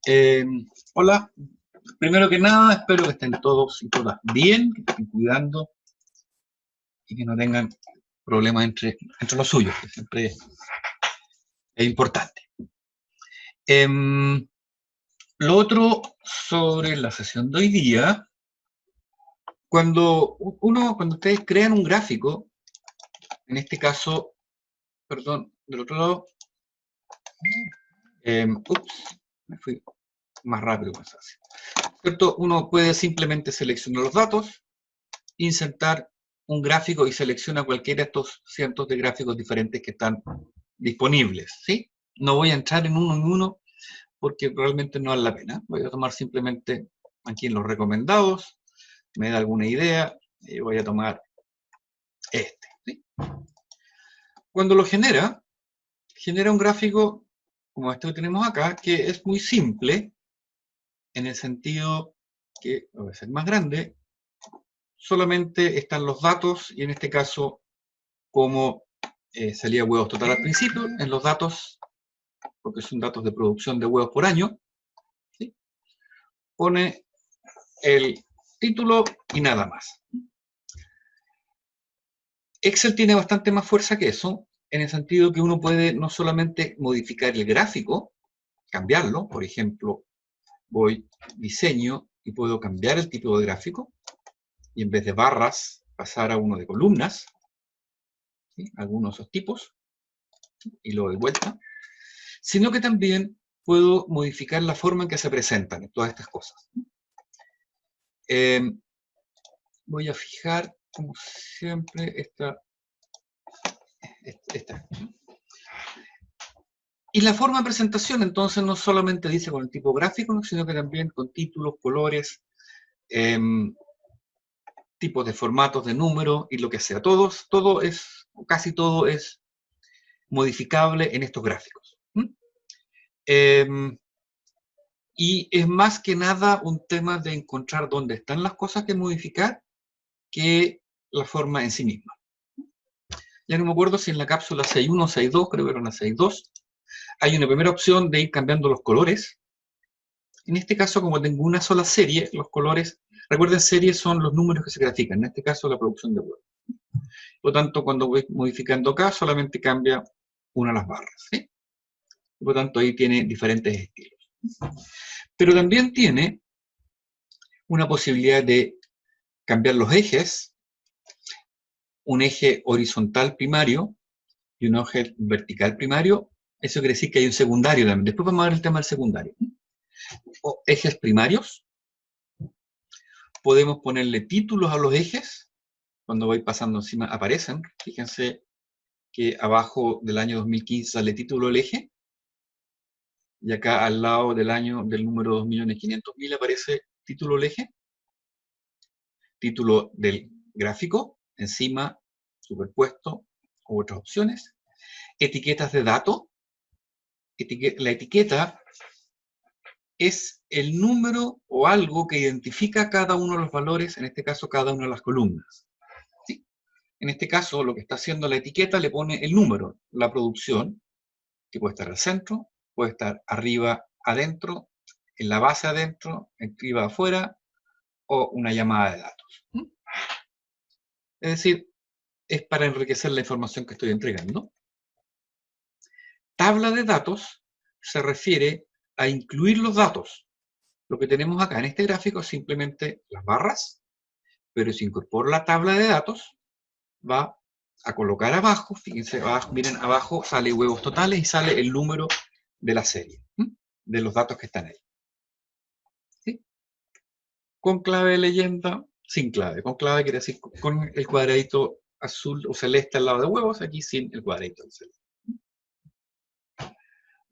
Eh, Hola, primero que nada, espero que estén todos y todas bien, que estén cuidando y que no tengan problemas entre los suyos, que siempre es importante. Lo otro sobre la sesión de hoy día, cuando ustedes crean un gráfico, en este caso, perdón, del otro lado, me fui más rápido que más fácil, ¿cierto? Uno puede simplemente seleccionar los datos, insertar un gráfico y selecciona cualquiera de estos cientos de gráficos diferentes que están disponibles, ¿sí? No voy a entrar en uno porque realmente no vale la pena. Voy a tomar simplemente aquí en los recomendados, me da alguna idea y voy a tomar este, ¿sí? Cuando lo genera un gráfico como este que tenemos acá, que es muy simple en el sentido que, voy a ser más grande, solamente están los datos y en este caso como salía huevos total al principio, en los datos, porque son datos de producción de huevos por año, ¿sí? Pone el título y nada más. Excel tiene bastante más fuerza que eso, en el sentido que uno puede no solamente modificar el gráfico, cambiarlo, por ejemplo, voy diseño y puedo cambiar el tipo de gráfico, y en vez de barras pasar a uno de columnas, ¿sí? Algunos de esos tipos, y lo doy vuelta, sino que también puedo modificar la forma en que se presentan todas estas cosas. Voy a fijar, como siempre, esta. Y la forma de presentación, entonces, no solamente dice con el tipo gráfico, sino que también con títulos, colores, tipos de formatos de números y lo que sea. Casi todo es modificable en estos gráficos. Y es más que nada un tema de encontrar dónde están las cosas que modificar que la forma en sí misma. Ya no me acuerdo si en la cápsula 6.1 o 6.2, creo que era una 6.2, hay una primera opción de ir cambiando los colores. En este caso, como tengo una sola serie, los colores, recuerden, series son los números que se grafican, en este caso la producción de huevos. Por lo tanto, cuando voy modificando acá, solamente cambia una de las barras, ¿sí? Por lo tanto, ahí tiene diferentes estilos. Pero también tiene una posibilidad de cambiar los ejes, un eje horizontal primario y un eje vertical primario. Eso quiere decir que hay un secundario también. Después vamos a ver el tema del secundario. O ejes primarios. Podemos ponerle títulos a los ejes. Cuando voy pasando encima aparecen. Fíjense que abajo del año 2015 sale título del eje. Y acá al lado del número 2.500.000 aparece título del eje. Título del gráfico. Encima, superpuesto, u otras opciones. Etiquetas de datos. La etiqueta es el número o algo que identifica cada uno de los valores, en este caso cada una de las columnas. ¿Sí? En este caso, lo que está haciendo la etiqueta le pone el número, la producción, que puede estar al centro, puede estar arriba adentro, en la base adentro, arriba afuera, o una llamada de datos. Es decir, es para enriquecer la información que estoy entregando. Tabla de datos se refiere a incluir los datos. Lo que tenemos acá en este gráfico es simplemente las barras, pero si incorporo la tabla de datos, va a colocar abajo, fíjense, abajo, miren, abajo sale huevos totales y sale el número de la serie, de los datos que están ahí. ¿Sí? Con clave de leyenda, sin clave. Con clave quiere decir con el cuadradito azul o celeste al lado de huevos, aquí sin el cuadradito celeste.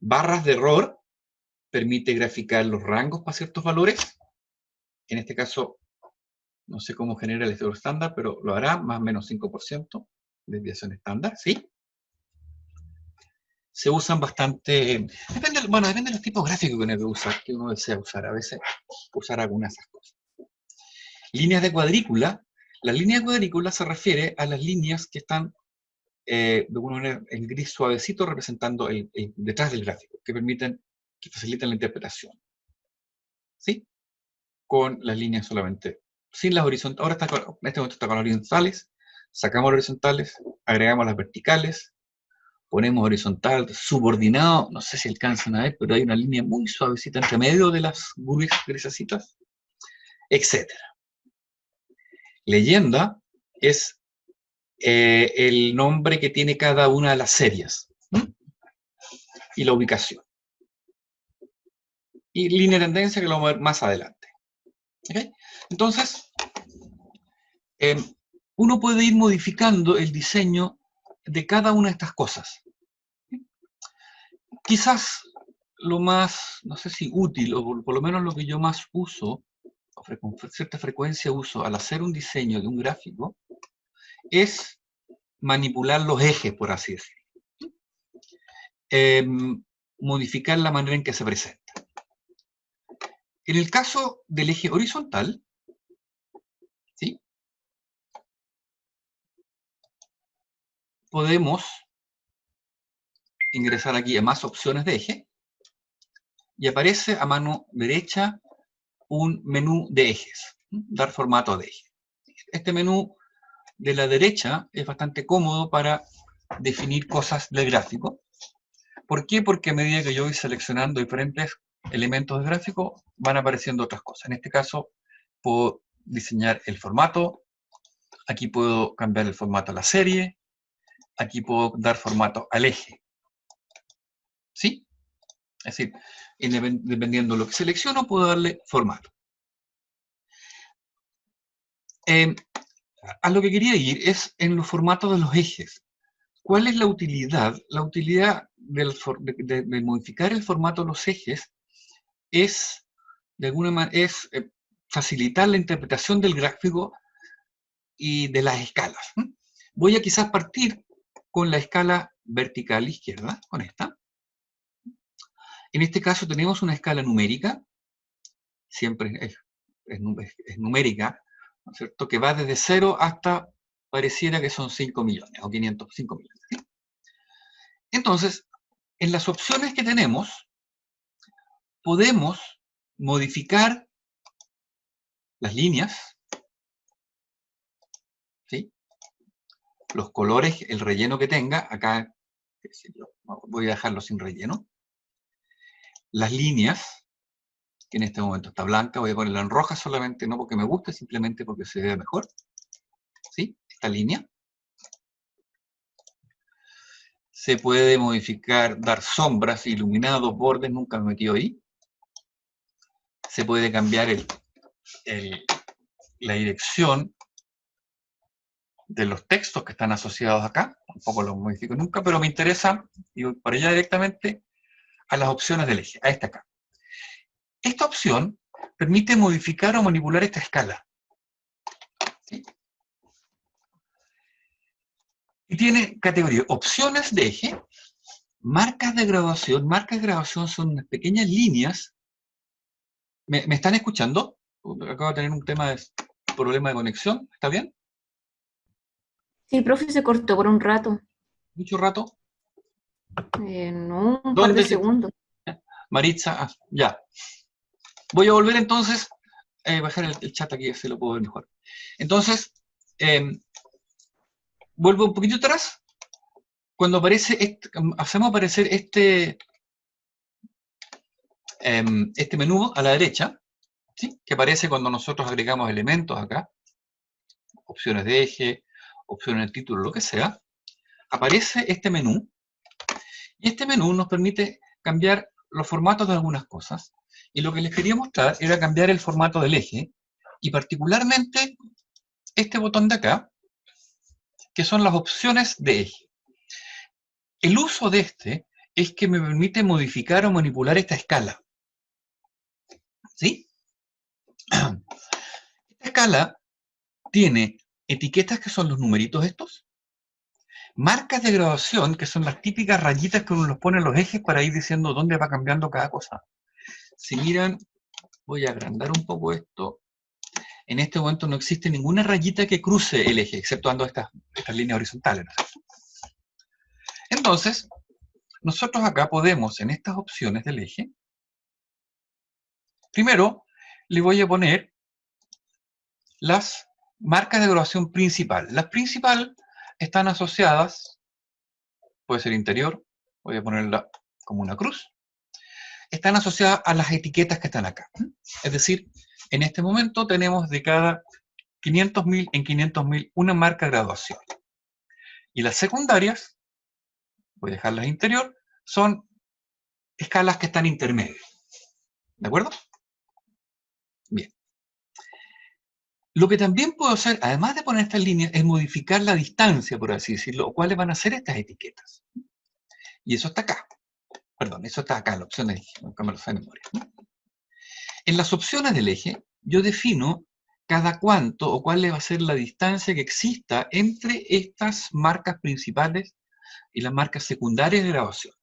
Barras de error permite graficar los rangos para ciertos valores. En este caso, no sé cómo genera el estado estándar, pero lo hará, más o menos 5% de desviación estándar, ¿sí? Se usan bastante, depende de los tipos gráficos que uno desea usar, a veces usar algunas de esas cosas. Líneas de cuadrícula. La línea de cuadrícula se refiere a las líneas que están de alguna manera en gris suavecito representando detrás del gráfico, que facilitan la interpretación. ¿sí? Con las líneas solamente, sin las horizontales. Ahora en este momento está con las horizontales, sacamos las horizontales, agregamos las verticales, ponemos horizontal, subordinado, no sé si alcanzan a ver, pero hay una línea muy suavecita entre medio de las grisecitas, etc. Leyenda es el nombre que tiene cada una de las series, ¿sí? Y la ubicación. Y línea de tendencia que lo vamos a ver más adelante. ¿Okay? Entonces, uno puede ir modificando el diseño de cada una de estas cosas. Quizás lo más, no sé si útil, o por lo menos lo que yo más uso, o con cierta frecuencia uso al hacer un diseño de un gráfico, es manipular los ejes, por así decirlo. Modificar la manera en que se presenta. En el caso del eje horizontal, ¿sí? Podemos ingresar aquí a más opciones de eje y aparece a mano derecha un menú de ejes, dar formato de eje. Este menú de la derecha es bastante cómodo para definir cosas del gráfico. ¿Por qué? Porque a medida que yo voy seleccionando diferentes elementos del gráfico, van apareciendo otras cosas. En este caso, puedo diseñar el formato, aquí puedo cambiar el formato a la serie, aquí puedo dar formato al eje. ¿Sí? Es decir, dependiendo de lo que selecciono, puedo darle formato. A lo que quería ir es en los formatos de los ejes. ¿Cuál es la utilidad? La utilidad de modificar el formato de los ejes es, de alguna manera, facilitar la interpretación del gráfico y de las escalas. Voy a quizás partir con la escala vertical izquierda, con esta. En este caso tenemos una escala numérica, siempre es numérica, ¿no es cierto?, que va desde 0 hasta, pareciera que son 5 millones, o 505 millones. ¿Sí? Entonces, en las opciones que tenemos, podemos modificar las líneas, ¿sí? Los colores, el relleno que tenga, acá voy a dejarlo sin relleno, las líneas, que en este momento está blanca, voy a ponerla en roja solamente, no porque me guste, simplemente porque se ve mejor, ¿sí? Esta línea. Se puede modificar, dar sombras, iluminados, bordes, nunca me metí ahí. Se puede cambiar la dirección de los textos que están asociados acá, tampoco los modifico nunca, pero me interesa, y voy para allá directamente, a las opciones del eje, a esta acá. Esta opción permite modificar o manipular esta escala. ¿Sí? Y tiene categoría opciones de eje, marcas de graduación. Marcas de graduación son unas pequeñas líneas. ¿Me están escuchando? Acabo de tener un problema de conexión, ¿está bien? Sí, profe, se cortó por un rato. ¿Mucho rato? No, un par de ¿Dónde? segundos. Maritza, ya. Voy a volver entonces, bajar el chat aquí, así lo puedo ver mejor. Entonces, vuelvo un poquito atrás. Cuando aparece, hacemos aparecer este menú a la derecha, ¿sí? Que aparece cuando nosotros agregamos elementos acá, opciones de eje, opciones de título, lo que sea, aparece este menú, y este menú nos permite cambiar los formatos de algunas cosas, y lo que les quería mostrar era cambiar el formato del eje, y particularmente este botón de acá, que son las opciones de eje. El uso de este es que me permite modificar o manipular esta escala. ¿Sí? Esta escala tiene etiquetas, que son los numeritos estos, marcas de graduación, que son las típicas rayitas que uno los pone en los ejes para ir diciendo dónde va cambiando cada cosa. Si miran, voy a agrandar un poco esto. En este momento no existe ninguna rayita que cruce el eje, exceptuando estas líneas horizontales. Entonces, nosotros acá podemos, en estas opciones del eje, primero, le voy a poner las marcas de graduación principal. Las principales están asociadas, puede ser interior, voy a ponerla como una cruz, están asociadas a las etiquetas que están acá. Es decir, en este momento tenemos de cada 500.000 en 500.000 una marca de graduación. Y las secundarias, voy a dejarlas interior, son escalas que están intermedias. ¿De acuerdo? Bien. Lo que también puedo hacer, además de poner estas líneas, es modificar la distancia, por así decirlo, cuáles van a ser estas etiquetas. Y eso está acá. Perdón, eso está acá, la opción de eje, nunca me lo sé de memoria. En las opciones del eje, yo defino cada cuánto o cuál va a ser la distancia que exista entre estas marcas principales y las marcas secundarias de graduación.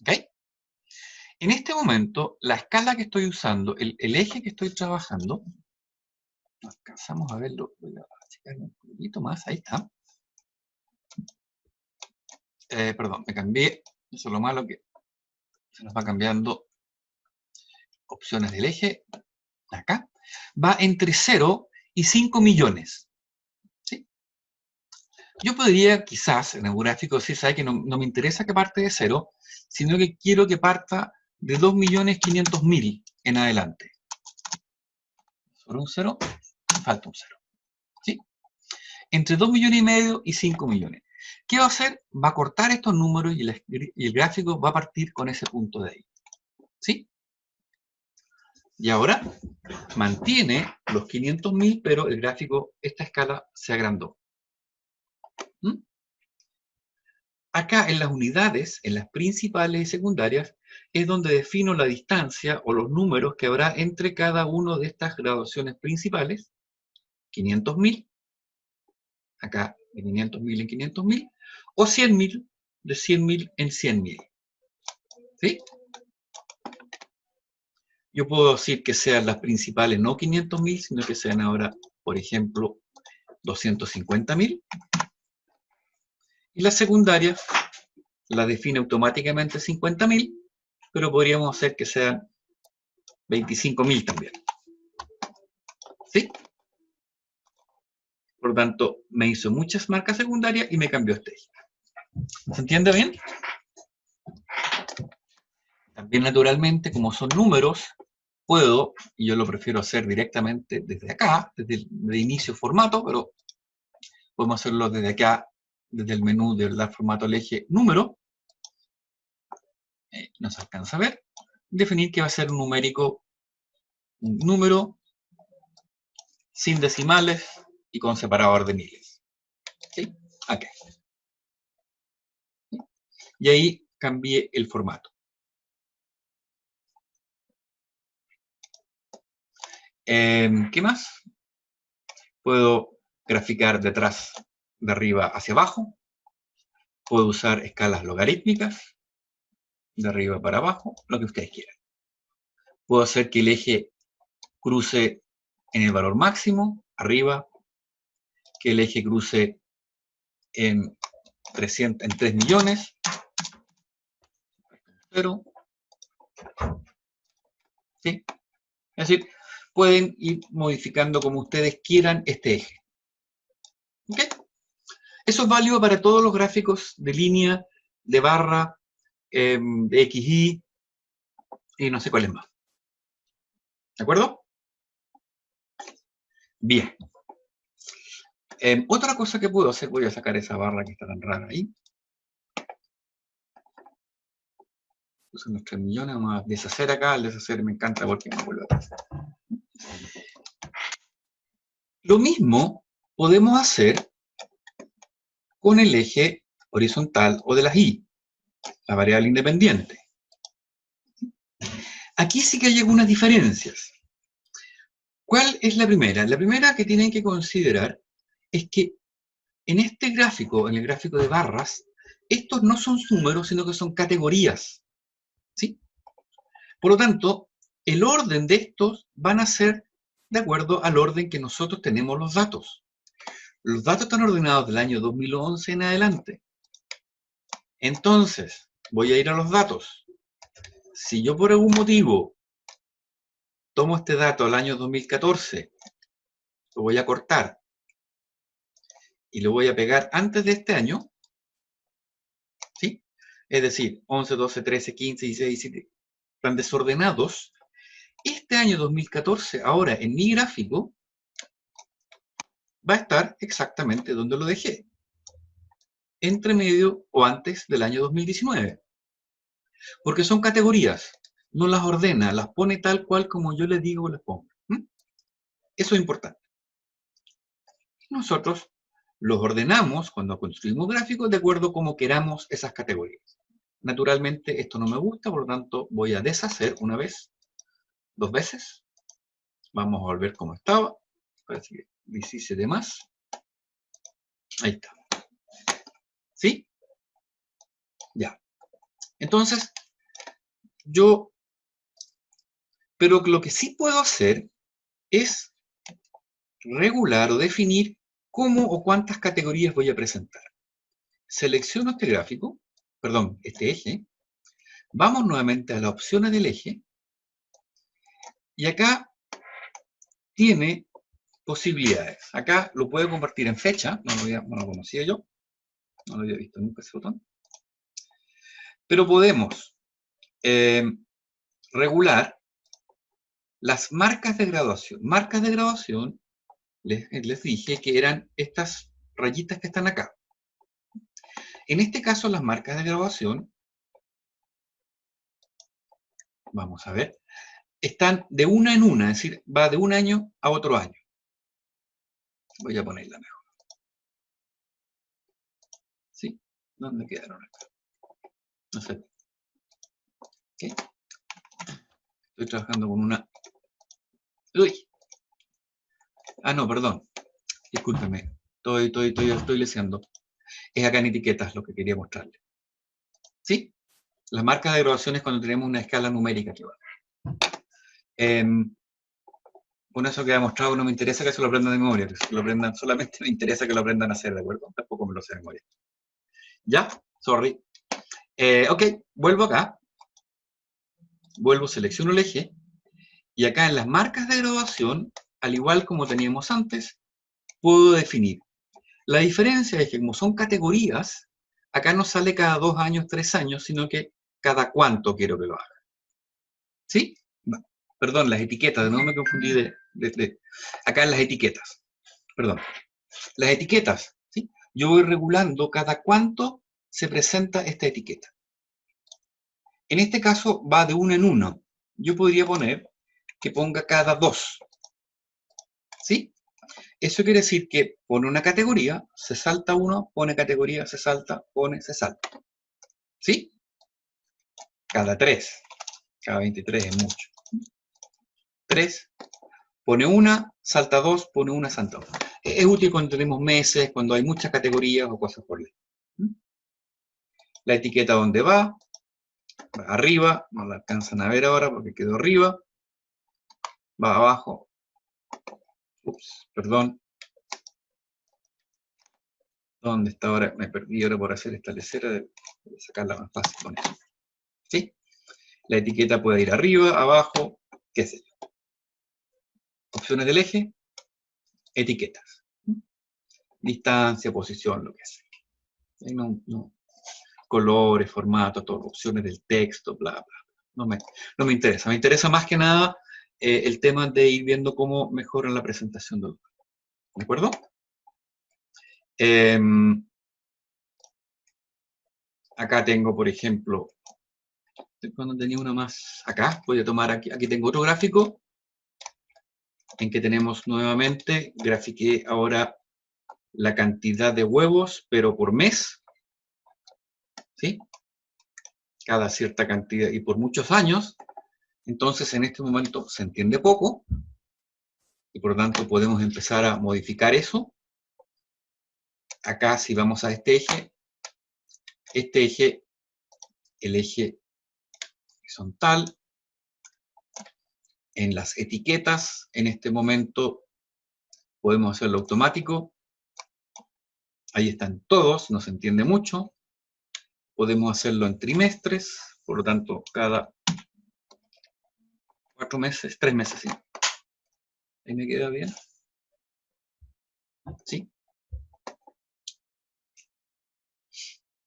¿Ok? En este momento, la escala que estoy usando, el eje que estoy trabajando, no alcanzamos a verlo, voy a achicarlo un poquito más, ahí está. Perdón, me cambié, eso es lo malo que se nos va cambiando opciones del eje, acá, va entre 0 y 5 millones. ¿Sí? Yo podría, quizás, en el gráfico decir, ¿sabes que no me interesa que parte de 0, sino que quiero que parta de 2.500.000 en adelante. Sobre un 0, falta un 0. ¿Sí? Entre 2,5 millones y 5 millones. ¿Qué va a hacer? Va a cortar estos números y el gráfico va a partir con ese punto de ahí. ¿Sí? Y ahora mantiene los 500.000, pero el gráfico, esta escala se agrandó. ¿Mm? Acá en las unidades, en las principales y secundarias, es donde defino la distancia o los números que habrá entre cada una de estas graduaciones principales. 500.000, acá de 500.000 en 500.000, o 100.000, de 100.000 en 100.000. ¿Sí? Yo puedo decir que sean las principales no 500.000, sino que sean ahora, por ejemplo, 250.000. Y las secundarias las define automáticamente 50.000, pero podríamos hacer que sean 25.000 también. ¿Sí? Por lo tanto, me hizo muchas marcas secundarias y me cambió este eje. ¿Se entiende bien? También, naturalmente, como son números, puedo, y yo lo prefiero hacer directamente desde acá, desde el inicio formato, pero podemos hacerlo desde acá, desde el menú del formato al eje número. No se alcanza a ver. Definir que va a ser un numérico, un número sin decimales y con separador de miles. ¿Sí? Acá. Y ahí cambié el formato. ¿Qué más? Puedo graficar de atrás, de arriba hacia abajo. Puedo usar escalas logarítmicas, de arriba para abajo, lo que ustedes quieran. Puedo hacer que el eje cruce en el valor máximo, arriba, que el eje cruce en 3 millones, 0. ¿Sí? Es decir, pueden ir modificando como ustedes quieran este eje. ¿Ok? Eso es válido para todos los gráficos de línea, de barra, de XY, y no sé cuáles más. ¿De acuerdo? Bien. Otra cosa que puedo hacer, voy a sacar esa barra que está tan rara ahí. Son los 3 millones, vamos a deshacer acá. El deshacer me encanta porque me vuelve atrás. Lo mismo podemos hacer con el eje horizontal o de las Y, la variable independiente. Aquí sí que hay algunas diferencias. ¿Cuál es la primera? La primera que tienen que considerar es que en este gráfico, en el gráfico de barras, estos no son números, sino que son categorías. ¿Sí? Por lo tanto, el orden de estos van a ser de acuerdo al orden que nosotros tenemos los datos. Los datos están ordenados del año 2011 en adelante. Entonces, voy a ir a los datos. Si yo por algún motivo tomo este dato al año 2014, lo voy a cortar y lo voy a pegar antes de este año, ¿sí? Es decir, 11, 12, 13, 15, 16, 17, están desordenados. Este año 2014, ahora en mi gráfico, va a estar exactamente donde lo dejé, entre medio o antes del año 2019. Porque son categorías, no las ordena, las pone tal cual como yo les digo las pongo. Eso es importante. Nosotros los ordenamos cuando construimos gráficos de acuerdo a como queramos esas categorías. Naturalmente esto no me gusta, por lo tanto voy a deshacer una vez, dos veces. Vamos a volver como estaba. Parece que 17 más. Ahí está. ¿Sí? Ya. Entonces, pero lo que sí puedo hacer es regular o definir cómo o cuántas categorías voy a presentar. Selecciono este gráfico, perdón, este eje. Vamos nuevamente a las opciones del eje. Y acá tiene posibilidades. Acá lo puedo convertir en fecha. No lo conocía yo. No lo había visto nunca ese botón. Pero podemos regular las marcas de graduación. Marcas de graduación, les dije que eran estas rayitas que están acá. En este caso, las marcas de graduación, vamos a ver, están de una en una, es decir, va de un año a otro año. Voy a ponerla mejor. ¿Sí? ¿Dónde quedaron acá? No sé. ¿Qué? Estoy trabajando con una... ¡Uy! Ah, no, perdón. Discúlpeme. Estoy leseando. Es acá en etiquetas lo que quería mostrarle. ¿Sí? Las marcas de graduación es cuando tenemos una escala numérica que va. Con eso que he demostrado, no me interesa que se lo aprendan de memoria, que se lo aprendan, solamente me interesa que lo aprendan a hacer, ¿de acuerdo? Tampoco me lo sé de memoria. ¿Ya? Sorry. Ok, vuelvo acá. Vuelvo, selecciono el eje. Y acá en las marcas de graduación, al igual como teníamos antes, puedo definir. La diferencia es que como son categorías, acá no sale cada 2 años, 3 años, sino que cada cuánto quiero que lo haga. ¿Sí? Perdón, las etiquetas, no me confundí acá en las etiquetas. Perdón. Las etiquetas, ¿sí? Yo voy regulando cada cuánto se presenta esta etiqueta. En este caso va de uno en uno. Yo podría poner que ponga cada 2. ¿Sí? Eso quiere decir que pone una categoría, se salta uno, pone categoría, se salta, pone, se salta. ¿Sí? Cada 3. Cada 23 es mucho. 3. Pone una, salta 2, pone una, salta 2. Es útil cuando tenemos meses, cuando hay muchas categorías o cosas por el estilo. La etiqueta donde va arriba, no la alcanzan a ver ahora porque quedó arriba, va abajo, ups, perdón, ¿dónde está ahora? Me perdí ahora por hacer esta lecera, de sacarla más fácil con eso. ¿Sí? La etiqueta puede ir arriba, abajo, qué sé yo. Opciones del eje, etiquetas. Distancia, posición, lo que sea. No. Colores, formato, todo, opciones del texto, bla, bla. No me interesa. Me interesa más que nada el tema de ir viendo cómo mejora la presentación del documento. ¿De acuerdo? Acá tengo, por ejemplo, cuando tenía una más acá, voy a tomar aquí tengo otro gráfico, en que tenemos nuevamente, grafiqué ahora la cantidad de huevos, pero por mes, ¿sí? Cada cierta cantidad, y por muchos años. Entonces, en este momento se entiende poco, y por lo tanto podemos empezar a modificar eso. Acá, si vamos a este eje, el eje horizontal, en las etiquetas, en este momento podemos hacerlo automático. Ahí están todos, no se entiende mucho. Podemos hacerlo en trimestres, por lo tanto, cada 4 meses, 3 meses, sí. Ahí me queda bien. Sí.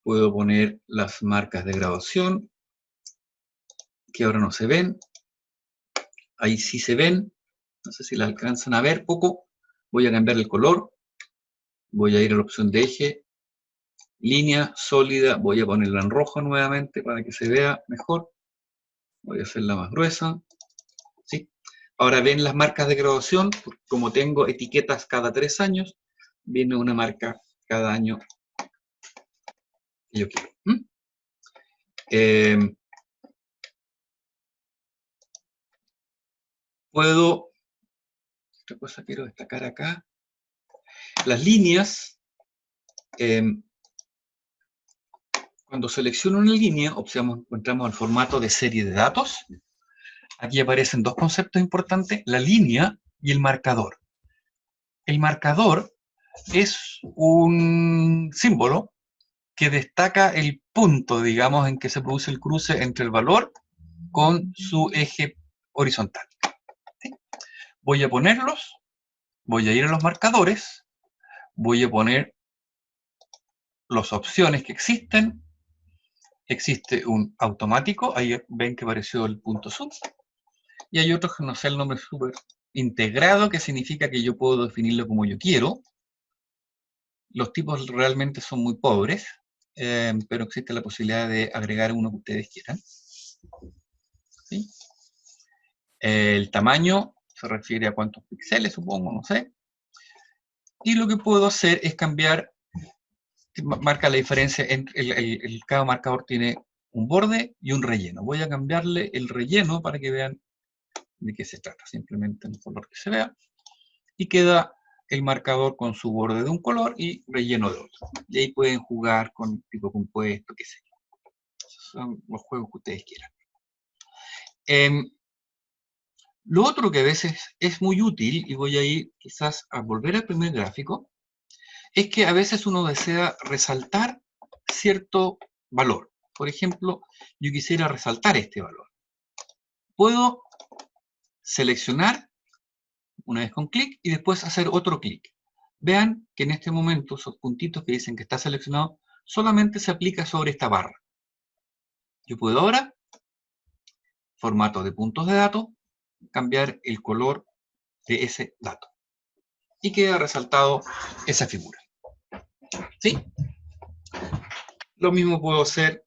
Puedo poner las marcas de graduación, que ahora no se ven. Ahí sí se ven. No sé si las alcanzan a ver poco. Voy a cambiar el color. Voy a ir a la opción de eje. Línea sólida. Voy a ponerla en rojo nuevamente para que se vea mejor. Voy a hacerla más gruesa. ¿Sí? Ahora ven las marcas de graduación. Como tengo etiquetas cada 3 años, viene una marca cada año que yo quiero. Puedo, otra cosa quiero destacar acá, las líneas, cuando selecciono una línea, encontramos el formato de serie de datos. Aquí aparecen dos conceptos importantes, la línea y el marcador. El marcador es un símbolo que destaca el punto, digamos, en que se produce el cruce entre el valor con su eje horizontal. ¿Sí? Voy a ponerlos, voy a ir a los marcadores, voy a poner las opciones que existen. Existe un automático, ahí ven que apareció el punto sub, y hay otro que no sé el nombre súper integrado, que significa que yo puedo definirlo como yo quiero. Los tipos realmente son muy pobres, pero existe la posibilidad de agregar uno que ustedes quieran. ¿Sí? El tamaño se refiere a cuántos píxeles, supongo, no sé. Y lo que puedo hacer es cambiar, marca la diferencia entre cada marcador tiene un borde y un relleno. Voy a cambiarle el relleno para que vean de qué se trata. Simplemente en el color que se vea. Y queda el marcador con su borde de un color y relleno de otro. Y ahí pueden jugar con tipo compuesto, qué sé yo. Esos son los juegos que ustedes quieran. Lo otro que a veces es muy útil, y voy a ir quizás a volver al primer gráfico, es que a veces uno desea resaltar cierto valor. Por ejemplo, yo quisiera resaltar este valor. Puedo seleccionar una vez con clic y después hacer otro clic. Vean que en este momento esos puntitos que dicen que está seleccionado solamente se aplica sobre esta barra. Yo puedo ahora, formato de puntos de datos, cambiar el color de ese dato. Y queda resaltado esa figura. ¿Sí? Lo mismo puedo hacer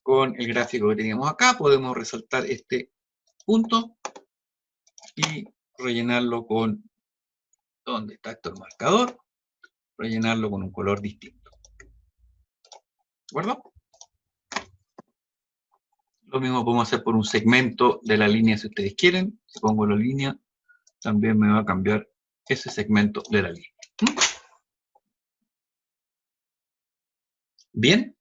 con el gráfico que teníamos acá. Podemos resaltar este punto y rellenarlo con, ¿dónde está esto? El marcador. Rellenarlo con un color distinto. ¿De acuerdo? Lo mismo podemos hacer por un segmento de la línea si ustedes quieren. Si pongo la línea, también me va a cambiar ese segmento de la línea. Bien.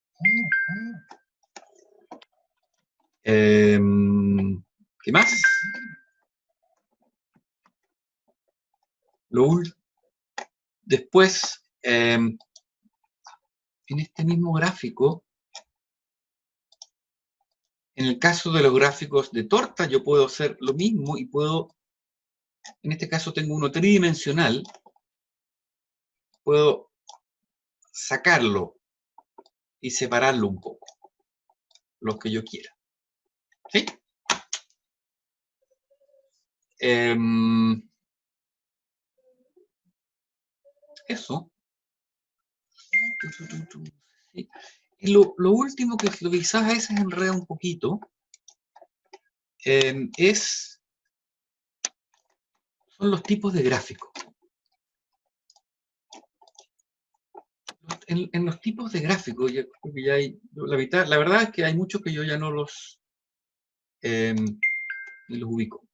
¿Qué más? Después, en este mismo gráfico, en el caso de los gráficos de torta, yo puedo hacer lo mismo y puedo, en este caso tengo uno tridimensional, puedo sacarlo y separarlo un poco, lo que yo quiera. ¿Sí? Eso. ¿Sí? Y lo último que quizás a veces enreda un poquito son los tipos de gráficos. En los tipos de gráficos, ya hay, la verdad es que hay muchos que yo ya no los ubico.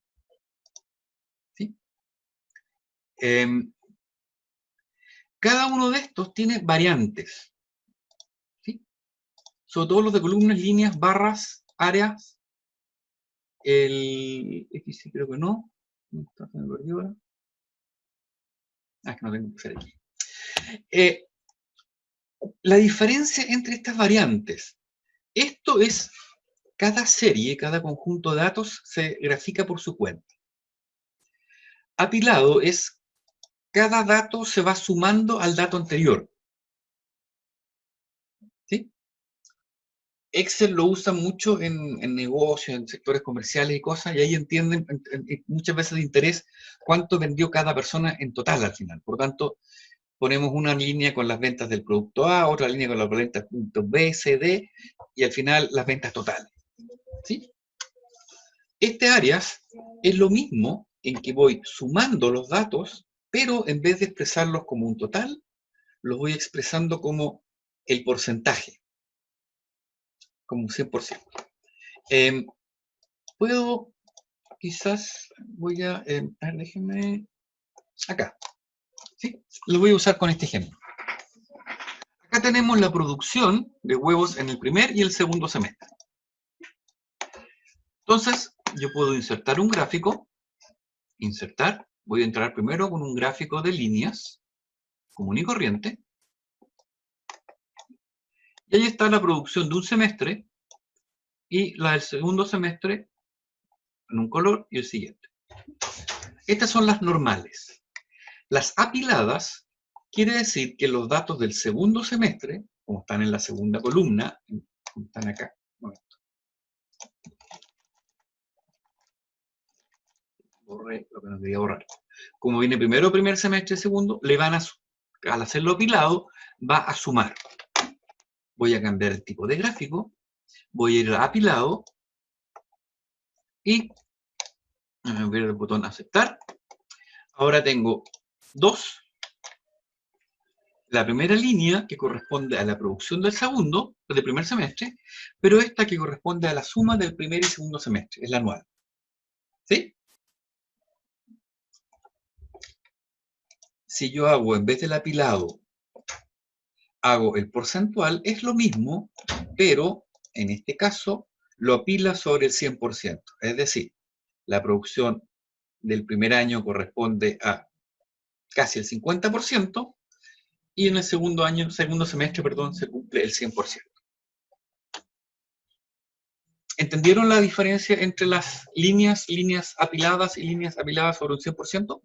¿Sí? Cada uno de estos tiene variantes. ¿Sí? Sobre todo los de columnas, líneas, barras, áreas. El X sí creo que no. Se me perdió ahora. Es que no tengo que hacer aquí. La diferencia entre estas variantes. Esto es cada serie, cada conjunto de datos se grafica por su cuenta. Apilado es cada dato se va sumando al dato anterior. ¿Sí? Excel lo usa mucho en negocios, en sectores comerciales y cosas, y ahí entienden muchas veces de interés cuánto vendió cada persona en total al final. Por tanto, ponemos una línea con las ventas del producto A, otra línea con las ventas puntos B, C, D, y al final las ventas totales. ¿Sí? Este Arias es lo mismo en que voy sumando los datos, pero en vez de expresarlos como un total, los voy expresando como el porcentaje, como un 100%. Puedo, quizás, voy a ver, déjenme, acá, ¿sí? Lo voy a usar con este ejemplo. Acá tenemos la producción de huevos en el primer y el segundo semestre. Entonces, yo puedo insertar un gráfico, insertar, voy a entrar primero con un gráfico de líneas, común y corriente, y ahí está la producción de un semestre, y la del segundo semestre en un color y el siguiente. Estas son las normales. Las apiladas quiere decir que los datos del segundo semestre, como están en la segunda columna, como están acá, un momento. Borré lo que no quería borrar. Como viene primero, primer semestre, segundo, le van al hacerlo apilado, va a sumar. Voy a cambiar el tipo de gráfico, voy a ir a apilado y voy a ver el botón aceptar. Ahora tengo dos. La primera línea que corresponde a la producción del segundo, del primer semestre, pero esta que corresponde a la suma del primer y segundo semestre, es la anual. ¿Sí? Si yo hago, en vez del apilado, hago el porcentual, es lo mismo, pero en este caso lo apila sobre el 100%. Es decir, la producción del primer año corresponde a casi el 50%, y en el segundo semestre, perdón, se cumple el 100%. ¿Entendieron la diferencia entre las líneas apiladas y líneas apiladas sobre un 100%?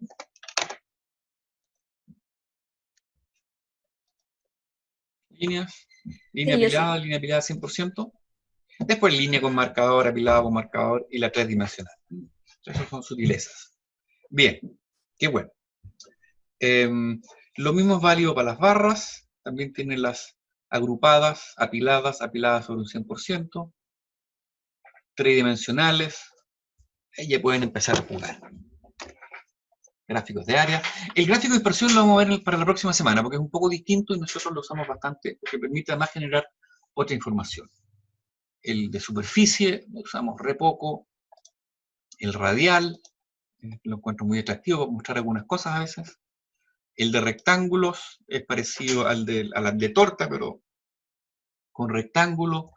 Línea línea apilada 100%. Después línea con marcador, apilado con marcador y la tridimensional. Esas son sutilezas. Bien, qué bueno. Lo mismo es válido para las barras. También tienen las agrupadas, apiladas sobre un 100%. Tridimensionales. Ya pueden empezar a jugar. Gráficos de área. El gráfico de dispersión lo vamos a ver para la próxima semana, porque es un poco distinto y nosotros lo usamos bastante, porque permite además generar otra información. El de superficie lo usamos re poco. El radial, lo encuentro muy atractivo para mostrar algunas cosas a veces. El de rectángulos es parecido al de torta, pero con rectángulo.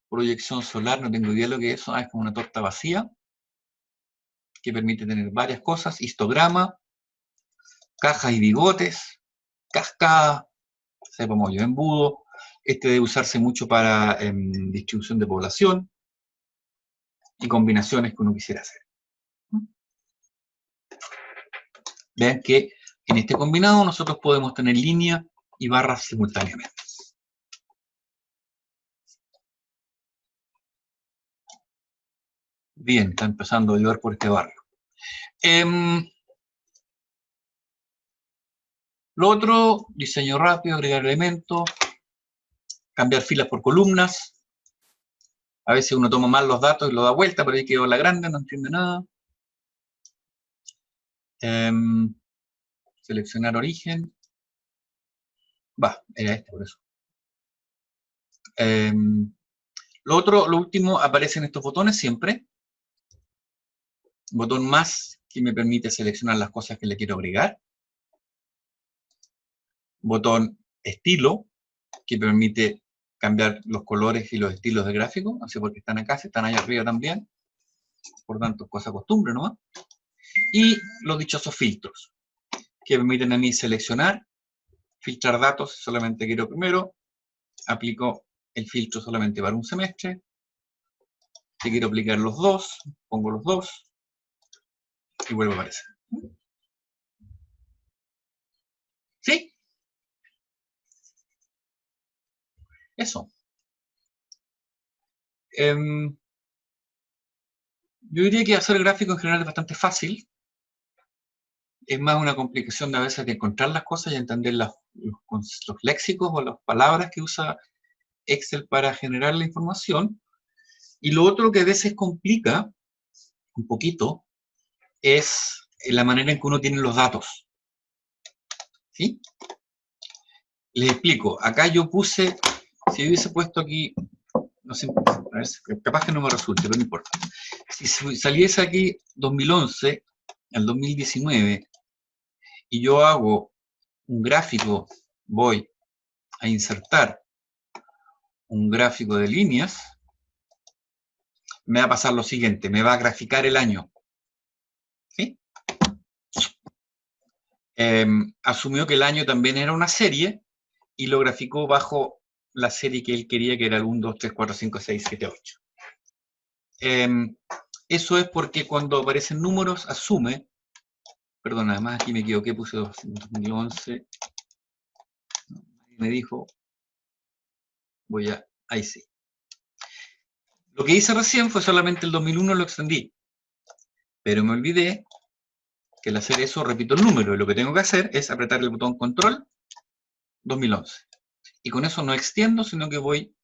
Proyección solar, no tengo idea de lo que es eso. Es como una torta vacía, que permite tener varias cosas. Histograma, cajas y bigotes, cascada, cepa-mollo embudo. Este debe usarse mucho para distribución de población y combinaciones que uno quisiera hacer. Vean que en este combinado nosotros podemos tener línea y barras simultáneamente. Bien, está empezando a llover por este barrio. Lo otro, diseño rápido, agregar elementos, cambiar filas por columnas. A veces uno toma mal los datos y lo da vuelta, pero ahí quedó la grande, no entiende nada. Seleccionar origen. Era este por eso. Lo último, aparecen estos botones siempre. Botón más, que me permite seleccionar las cosas que le quiero agregar. Botón estilo, que permite cambiar los colores y los estilos de gráfico. No sé por qué están acá, si están ahí arriba también. Por tanto, cosa costumbre nomás. Y los dichosos filtros, que permiten a mí seleccionar, filtrar datos, solamente quiero primero, aplico el filtro solamente para un semestre, Si quiero aplicar los dos, pongo los dos y vuelve a aparecer. ¿Sí? Eso. Yo diría que hacer gráfico en general es bastante fácil. Es más una complicación de a veces de encontrar las cosas y entender los léxicos o las palabras que usa Excel para generar la información. Y lo otro que a veces complica un poquito es la manera en que uno tiene los datos. ¿Sí? Les explico. Acá yo puse, si yo hubiese puesto aquí, no sé, a ver, capaz que no me resulte, pero no importa. Si saliese aquí 2011 al 2019 y yo hago un gráfico, voy a insertar un gráfico de líneas, me va a pasar lo siguiente, me va a graficar el año. ¿Sí? Asumió que el año también era una serie y lo graficó bajo la serie que él quería, que era el 1, 2, 3, 4, 5, 6, 7, 8. Eso es porque cuando aparecen números asume, perdón, además aquí me equivoqué, puse 2011, me dijo, ahí sí. Lo que hice recién fue solamente el 2001, lo extendí, pero me olvidé que al hacer eso repito el número, y lo que tengo que hacer es apretar el botón control 2011. Y con eso no extiendo, sino que voy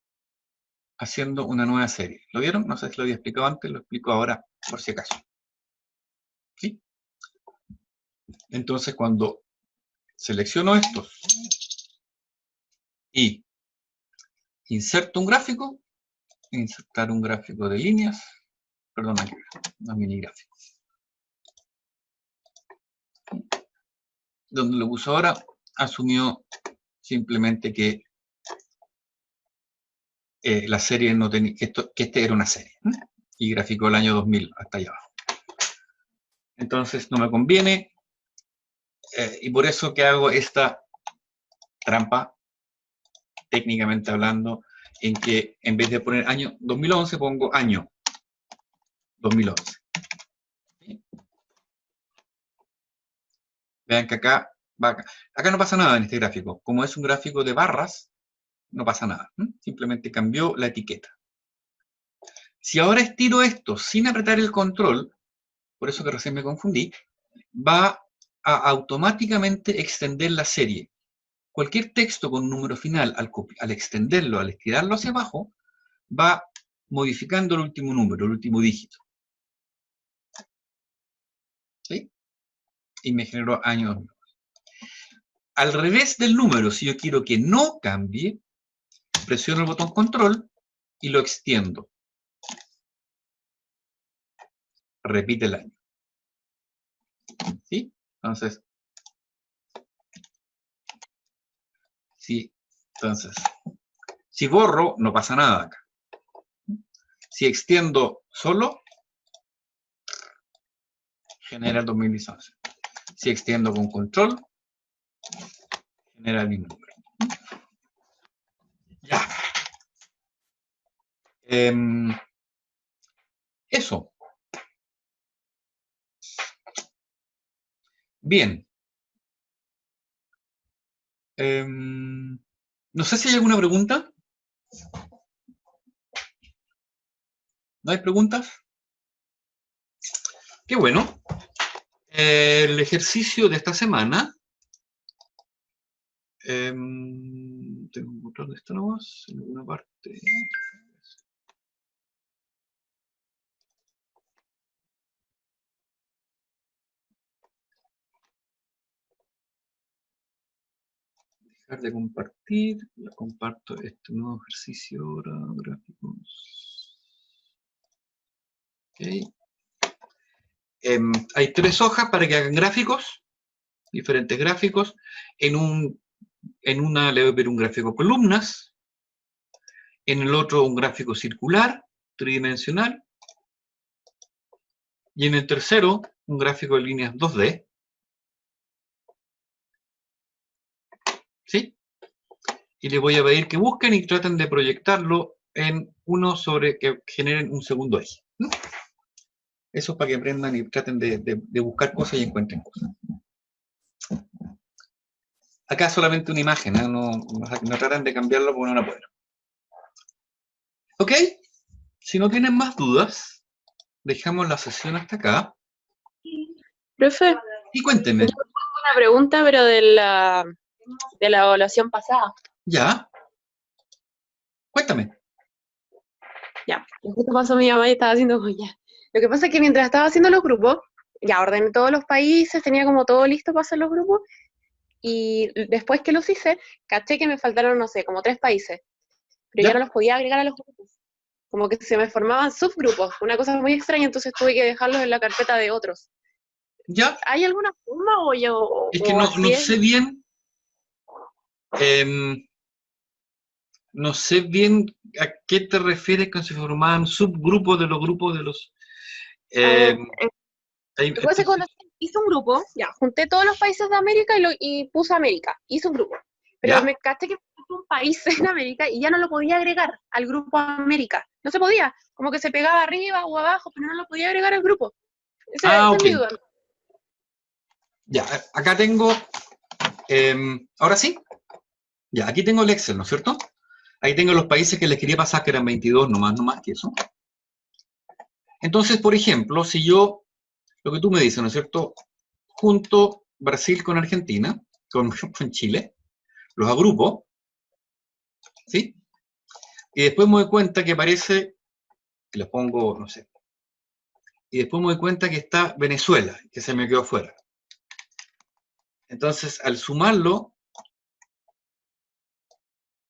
haciendo una nueva serie. ¿Lo vieron? No sé si lo había explicado antes, lo explico ahora por si acaso. ¿Sí? Entonces cuando selecciono estos y inserto un gráfico, insertar un gráfico de líneas, perdón, aquí, un mini gráfico. Donde lo puso ahora, asumió simplemente que la serie no tenía, que este era una serie, y graficó el año 2000 hasta allá abajo. Entonces no me conviene, y por eso que hago esta trampa, técnicamente hablando, en que en vez de poner año 2011, pongo año 2011. ¿Sí? Vean que acá no pasa nada en este gráfico. Como es un gráfico de barras, no pasa nada. Simplemente cambió la etiqueta. Si ahora estiro esto sin apretar el control, por eso que recién me confundí, va a automáticamente extender la serie. Cualquier texto con un número final, al extenderlo, al estirarlo hacia abajo, va modificando el último número, el último dígito. ¿Sí? Y me generó año 2000. Al revés del número, si yo quiero que no cambie, presiono el botón control y lo extiendo. Repite el año. ¿Sí? Entonces, si borro, no pasa nada acá. Si extiendo solo, genera el 2011. Si extiendo con control, genera el mismo número. Ya. Eso. Bien. No sé si hay alguna pregunta. ¿No hay preguntas? Qué bueno. El ejercicio de esta semana. Tengo que encontrar dónde está nomás, en alguna parte. Dejar de compartir. Lo comparto este nuevo ejercicio ahora, gráficos. Ok. Hay 3 hojas para que hagan gráficos, diferentes gráficos. En una le voy a ver un gráfico columnas, en el otro un gráfico circular, tridimensional, y en el tercero un gráfico de líneas 2D. ¿Sí? Y les voy a pedir que busquen y traten de proyectarlo en uno sobre que generen un segundo eje. Eso es para que aprendan y traten de buscar cosas y encuentren cosas. Acá solamente una imagen, ¿eh? No tratan de cambiarlo porque no la pueden. ¿Ok? Si no tienen más dudas, dejamos la sesión hasta acá. Profe, Y cuéntenme. yo tengo una pregunta, pero de la evaluación pasada. ¿Ya? Cuéntame. Ya, justo pasó mi mamá y estaba haciendo como ya. Lo que pasa es que mientras estaba haciendo los grupos, ya ordené todos los países, tenía como todo listo para hacer los grupos, y después que los hice, caché que me faltaron, no sé, como 3 países, pero ya no los podía agregar a los grupos. Como que se me formaban subgrupos, una cosa muy extraña, entonces tuve que dejarlos en la carpeta de otros. ¿Ya? ¿Hay alguna forma o yo Es que o no así es? sé bien. No sé bien a qué te refieres con se formaban subgrupos de los grupos de los. A ver, Entonces, hice un grupo, ya, junté todos los países de América y puse América, hice un grupo. Pero ¿ya? me caché que puse un país en América y ya no lo podía agregar al grupo América. No se podía, como que se pegaba arriba o abajo, pero no lo podía agregar al grupo. Esa es Ok. mi duda. Ya, acá tengo. Ahora sí. Ya, aquí tengo el Excel, ¿no es cierto? Ahí tengo los países que les quería pasar, que eran 22, no más que eso. Entonces, por ejemplo, si yo, lo que tú me dices, ¿no es cierto? Junto Brasil con Argentina, con Chile, los agrupo, ¿sí? Y después me doy cuenta que aparece, que los pongo, no sé, y después me doy cuenta que está Venezuela, que se me quedó afuera. Entonces, al sumarlo,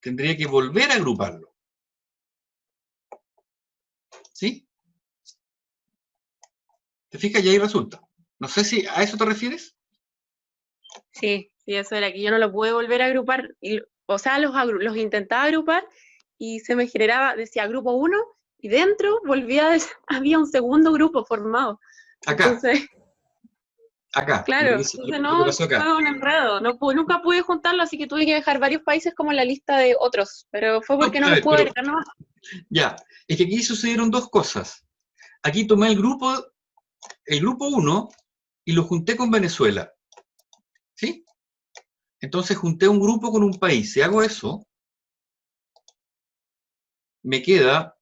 tendría que volver a agruparlo. ¿Sí? ¿Te fijas? Y ahí resulta. No sé si a eso te refieres. Sí, eso era que yo no lo pude volver a agrupar. O sea, los intentaba agrupar y se me generaba, decía grupo 1 y dentro había un segundo grupo formado. Acá, Entonces, claro, entonces lo que no, pasó acá. fue un enredo. Nunca pude juntarlo, así que tuve que dejar varios países como en la lista de otros, pero fue porque no A los ver, pude pero agregar nomás. ya, es que aquí sucedieron dos cosas. Aquí tomé el grupo 1 y lo junté con Venezuela. ¿Sí? Entonces junté un grupo con un país. Si hago eso, me queda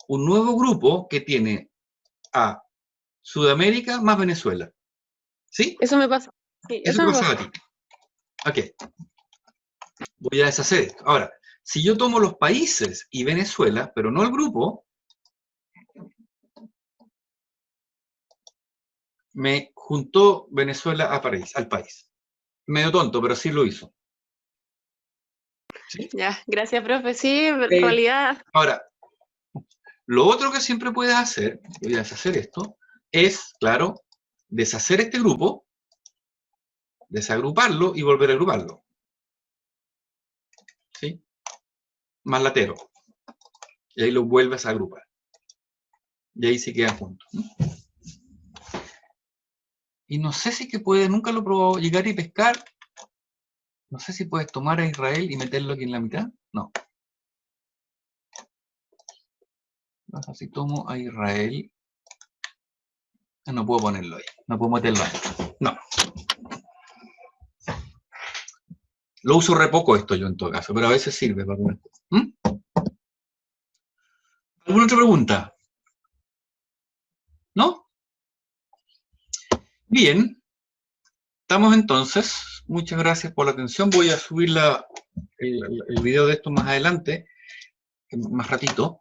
un nuevo grupo que tiene a Sudamérica más Venezuela. ¿Sí? Eso me pasó. Sí, Eso eso te me pasaba a pasó. ti. Ok, voy a deshacer esto. Ahora, si yo tomo los países y Venezuela, pero no el grupo, me juntó Venezuela al país. Medio tonto, pero sí lo hizo. ¿Sí? Ya, gracias, profe. Sí, en realidad, Ahora, lo otro que siempre puedes hacer, voy a deshacer esto, es, claro, deshacer este grupo, desagruparlo y volver a agruparlo. ¿Sí? Más latero. Y ahí lo vuelves a agrupar. Y ahí se quedan juntos. Y no sé si que puede, nunca lo probó, llegar y pescar. No sé si puedes tomar a Israel y meterlo aquí en la mitad. No. Así tomo a Israel. No puedo ponerlo ahí. No puedo meterlo ahí. No. Lo uso re poco esto yo en todo caso, pero a veces sirve para algunas cosas. ¿Alguna otra pregunta? ¿No? Bien. Estamos entonces. Muchas gracias por la atención. Voy a subir el video de esto más adelante, más ratito.